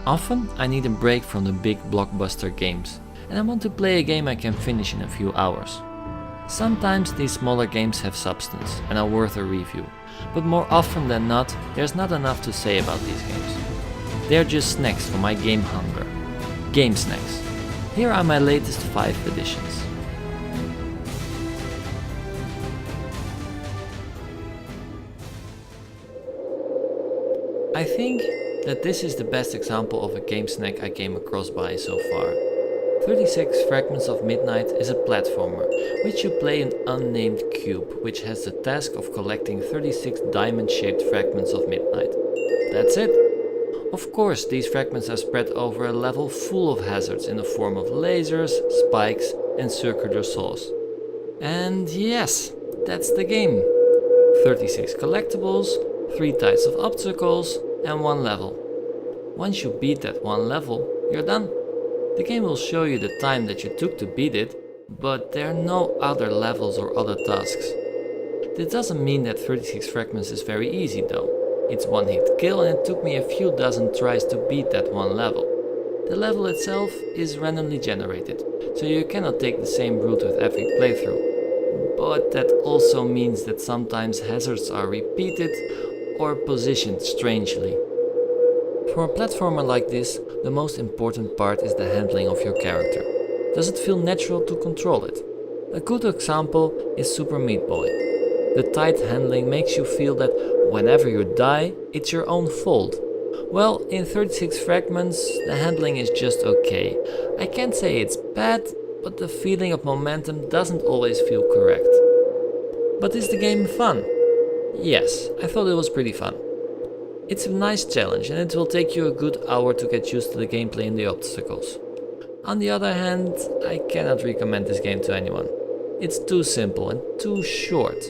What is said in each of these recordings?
Often I need a break from the big blockbuster games, and I want to play a game I can finish in a few hours. Sometimes these smaller games have substance and are worth a review, but more often than not, there's not enough to say about these games. They're just snacks for my game hunger. Gamesnacks. Here are my latest 5 additions. I think that this is the best example of a game snack I came across by so far. 36 Fragments of Midnight is a platformer, which you play an unnamed cube, which has the task of collecting 36 diamond-shaped fragments of midnight. That's it! Of course, these fragments are spread over a level full of hazards in the form of lasers, spikes and circular saws. And yes, that's the game! 36 collectibles, 3 types of obstacles and 1 level. Once you beat that 1 level, you're done. The game will show you the time that you took to beat it, but there are no other levels or other tasks. This doesn't mean that 36 fragments is very easy though. It's one hit kill and it took me a few dozen tries to beat that 1 level. The level itself is randomly generated, so you cannot take the same route with every playthrough. But that also means that sometimes hazards are repeated or positioned strangely. For a platformer like this, the most important part is the handling of your character. Does it feel natural to control it? A good example is Super Meat Boy. The tight handling makes you feel that whenever you die, it's your own fault. Well, in 36 Fragments, the handling is just okay. I can't say it's bad, but the feeling of momentum doesn't always feel correct. But is the game fun? Yes, I thought it was pretty fun. It's a nice challenge and it will take you a good hour to get used to the gameplay and the obstacles. On the other hand, I cannot recommend this game to anyone. It's too simple and too short.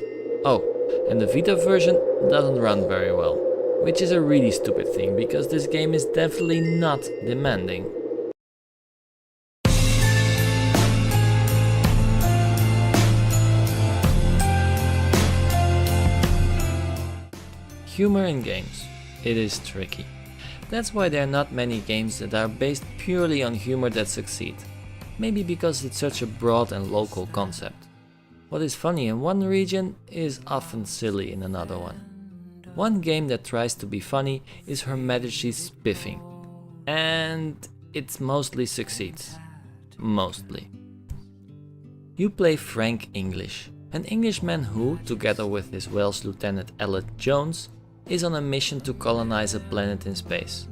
Oh, and the Vita version doesn't run very well, which is a really stupid thing because this game is definitely not demanding. Humor in games. It is tricky. That's why there are not many games that are based purely on humor that succeed. Maybe because it's such a broad and local concept. What is funny in one region is often silly in another one. One game that tries to be funny is Her Majesty's Spiffing. And it mostly succeeds. Mostly. You play Frank English, an Englishman who, together with his Welsh lieutenant Elliot Jones, is on a mission to colonize a planet in space.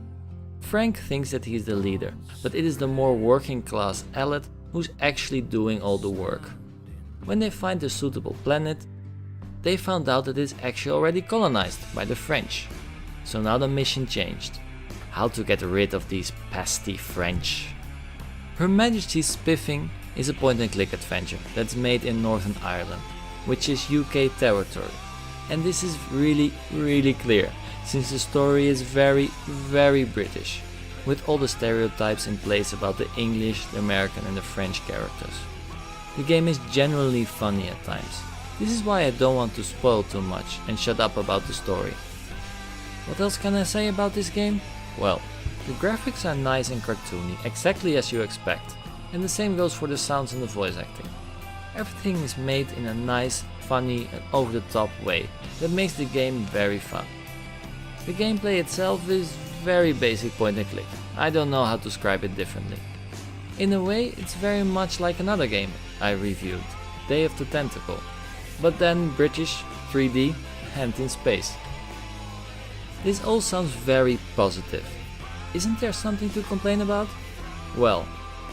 Frank thinks that he is the leader, but it is the more working class Elliot who's actually doing all the work. When they find a suitable planet, they found out that it's actually already colonized by the French. So now the mission changed. How to get rid of these pesky French. Her Majesty's Spiffing is a point-and-click adventure that's made in Northern Ireland, which is UK territory. And this is really clear, since the story is very British, with all the stereotypes in place about the English, the American and the French characters. The game is genuinely funny at times. This is why I don't want to spoil too much and shut up about the story. What else can I say about this game? Well, the graphics are nice and cartoony, exactly as you expect, and the same goes for the sounds and the voice acting. Everything is made in a nice, funny and over-the-top way that makes the game very fun. The gameplay itself is very basic point and click. I don't know how to describe it differently. In a way, it's very much like another game I reviewed, Day of the Tentacle, but then British, 3D and in space. This all sounds very positive. Isn't there something to complain about? Well,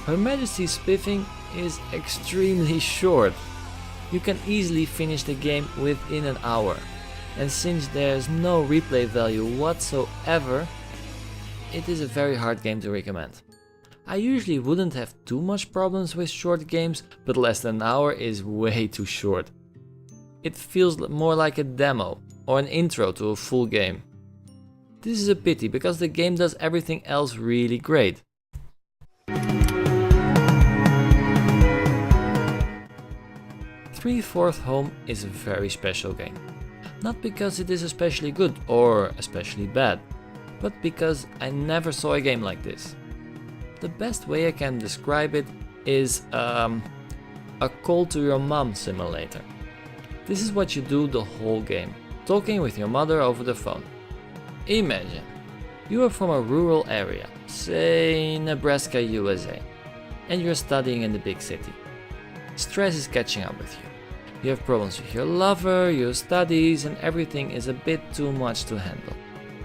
Her Majesty's Spiffing is extremely short. You can easily finish the game within an hour, and since there's no replay value whatsoever, it is a very hard game to recommend. I usually wouldn't have too much problems with short games, but less than an hour is way too short. It feels more like a demo or an intro to a full game. This is a pity because the game does everything else really great. Three-Fourth Home is a very special game. Not because it is especially good or especially bad, but because I never saw a game like this. The best way I can describe it is a call to your mom simulator. This is what you do the whole game, talking with your mother over the phone. Imagine, you are from a rural area, say Nebraska, USA, and you're studying in the big city. Stress is catching up with you. You have problems with your lover, your studies, and everything is a bit too much to handle.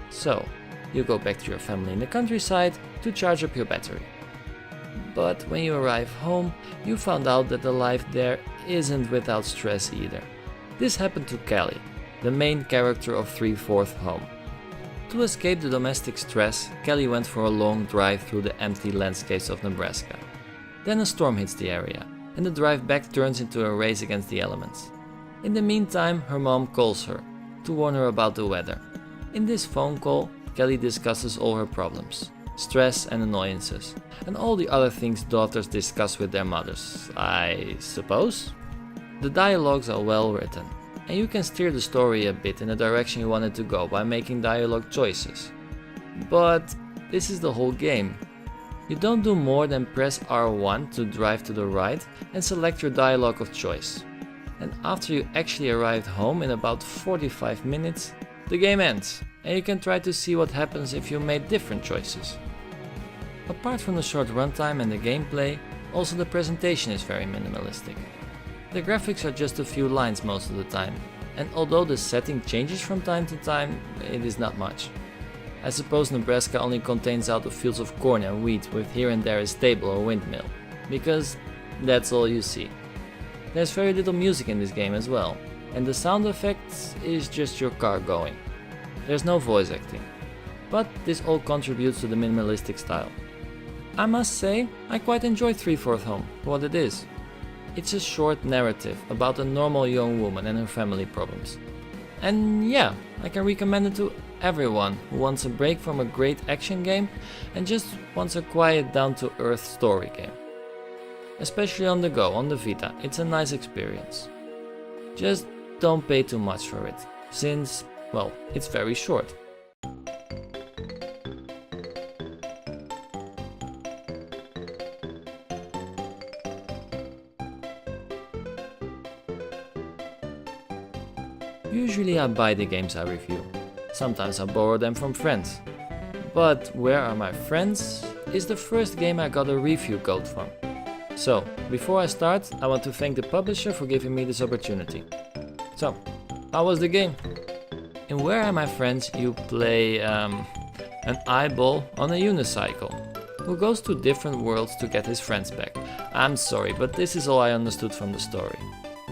So, you go back to your family in the countryside to charge up your battery. But when you arrive home, you found out that the life there isn't without stress either. This happened to Kelly, the main character of 3/4 Home. To escape the domestic stress, Kelly went for a long drive through the empty landscapes of Nebraska. Then a storm hits the area, and the drive back turns into a race against the elements. In the meantime, her mom calls her to warn her about the weather. In this phone call, Kelly discusses all her problems, stress and annoyances, and all the other things daughters discuss with their mothers, I suppose? The dialogues are well written, and you can steer the story a bit in the direction you want it to go by making dialogue choices. But this is the whole game. You don't do more than press R1 to drive to the right and select your dialogue of choice. And after you actually arrived home in about 45 minutes, the game ends, and you can try to see what happens if you made different choices. Apart from the short runtime and the gameplay, also the presentation is very minimalistic. The graphics are just a few lines most of the time, and although the setting changes from time to time, it is not much. I suppose Nebraska only contains out the fields of corn and wheat with here and there a stable or windmill, because that's all you see. There's very little music in this game as well, and the sound effects is just your car going. There's no voice acting, but this all contributes to the minimalistic style. I must say, I quite enjoy 3/4 Home for what it is. It's a short narrative about a normal young woman and her family problems. And yeah, I can recommend it to everyone who wants a break from a great action game and just wants a quiet, down-to-earth story game. Especially on the go, on the Vita, it's a nice experience. Just don't pay too much for it, since, well, it's very short. Usually I buy the games I review. Sometimes I borrow them from friends. But Where Are My Friends is the first game I got a review code from. So, before I start, I want to thank the publisher for giving me this opportunity. So, how was the game? In Where Are My Friends you play an eyeball on a unicycle who goes to different worlds to get his friends back. I'm sorry, but this is all I understood from the story.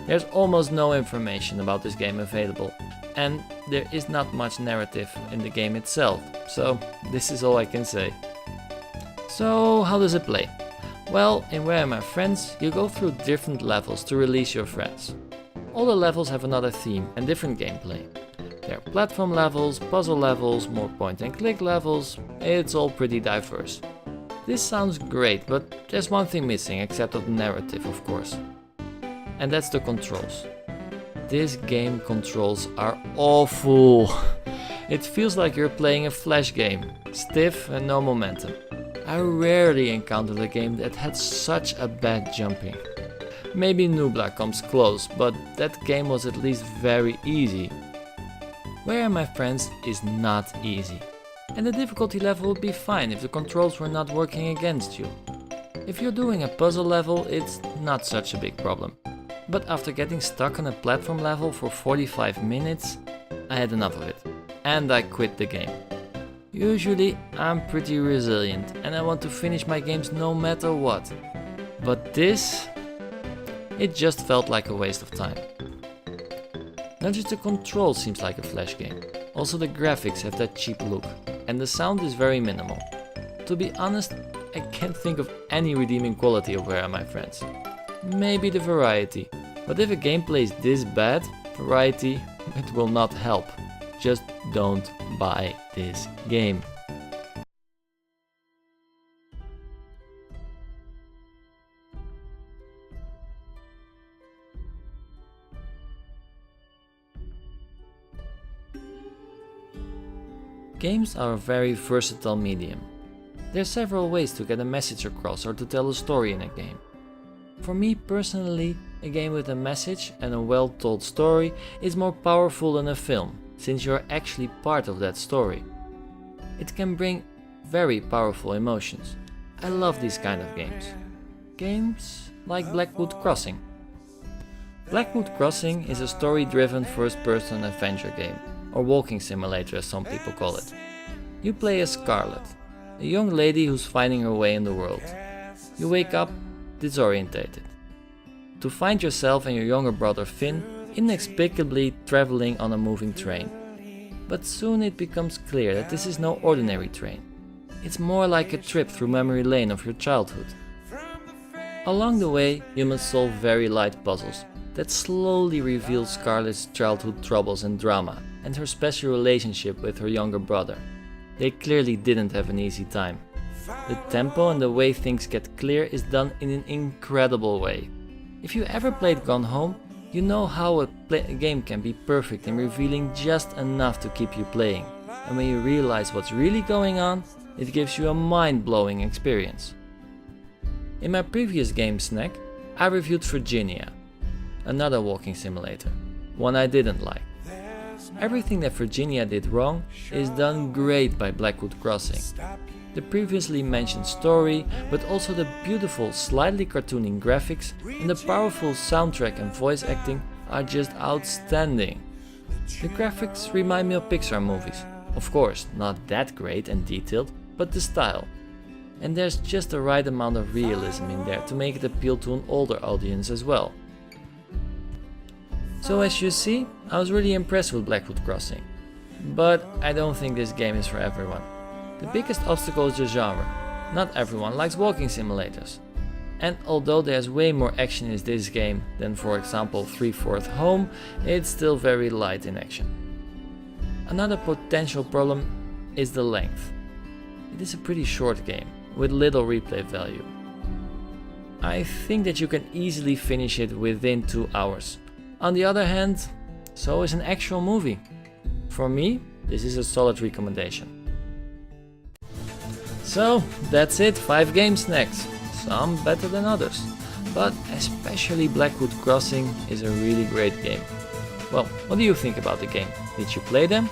There's almost no information about this game available, and there is not much narrative in the game itself, so this is all I can say. So how does it play? Well, in Where Are My Friends, you go through different levels to release your friends. All the levels have another theme and different gameplay. There are platform levels, puzzle levels, more point and click levels, it's all pretty diverse. This sounds great, but there's one thing missing except of the narrative, of course. And that's the controls. This game controls are awful. It feels like you're playing a flash game, stiff and no momentum. I rarely encountered a game that had such a bad jumping. Maybe Nubla comes close, but that game was at least very easy. Where Are My Friends is not easy. And the difficulty level would be fine if the controls were not working against you. If you're doing a puzzle level, it's not such a big problem. But after getting stuck on a platform level for 45 minutes, I had enough of it, and I quit the game. Usually I'm pretty resilient and I want to finish my games no matter what. But this, it just felt like a waste of time. Not just the control seems like a flash game, also the graphics have that cheap look, and the sound is very minimal. To be honest, I can't think of any redeeming quality of Where Are My Friends. Maybe the variety, but if a gameplay is this bad, variety, it will not help. Just don't buy this game. Games are a very versatile medium. There are several ways to get a message across or to tell a story in a game. For me personally, a game with a message and a well-told story is more powerful than a film, since you're actually part of that story. It can bring very powerful emotions. I love these kind of games. Games like Blackwood Crossing. Blackwood Crossing is a story-driven first-person adventure game, or walking simulator as some people call it. You play as Scarlet, a young lady who's finding her way in the world. You wake up disorientated, to find yourself and your younger brother Finn inexplicably traveling on a moving train. But soon it becomes clear that this is no ordinary train. It's more like a trip through memory lane of your childhood. Along the way, you must solve very light puzzles that slowly reveal Scarlet's childhood troubles and drama and her special relationship with her younger brother. They clearly didn't have an easy time. The tempo and the way things get clear is done in an incredible way. If you ever played Gone Home, you know how a game can be perfect in revealing just enough to keep you playing, and when you realize what's really going on, it gives you a mind-blowing experience. In my previous Gamesnack, I reviewed Virginia, another walking simulator, one I didn't like. Everything that Virginia did wrong is done great by Blackwood Crossing. The previously mentioned story, but also the beautiful, slightly cartoony graphics and the powerful soundtrack and voice acting are just outstanding. The graphics remind me of Pixar movies. Of course, not that great and detailed, but the style. And there's just the right amount of realism in there to make it appeal to an older audience as well. So as you see, I was really impressed with Blackwood Crossing. But I don't think this game is for everyone. The biggest obstacle is the genre. Not everyone likes walking simulators. And although there's way more action in this game than for example 3/4 Home, it's still very light in action. Another potential problem is the length. It is a pretty short game, with little replay value. I think that you can easily finish it within 2 hours. On the other hand, so is an actual movie. For me, this is a solid recommendation. So, that's it, 5 Gamesnacks. Some better than others. But especially Blackwood Crossing is a really great game. Well, what do you think about the game? Did you play them?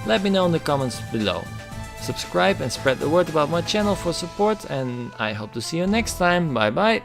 Let me know in the comments below. Subscribe and spread the word about my channel for support, and I hope to see you next time. Bye bye!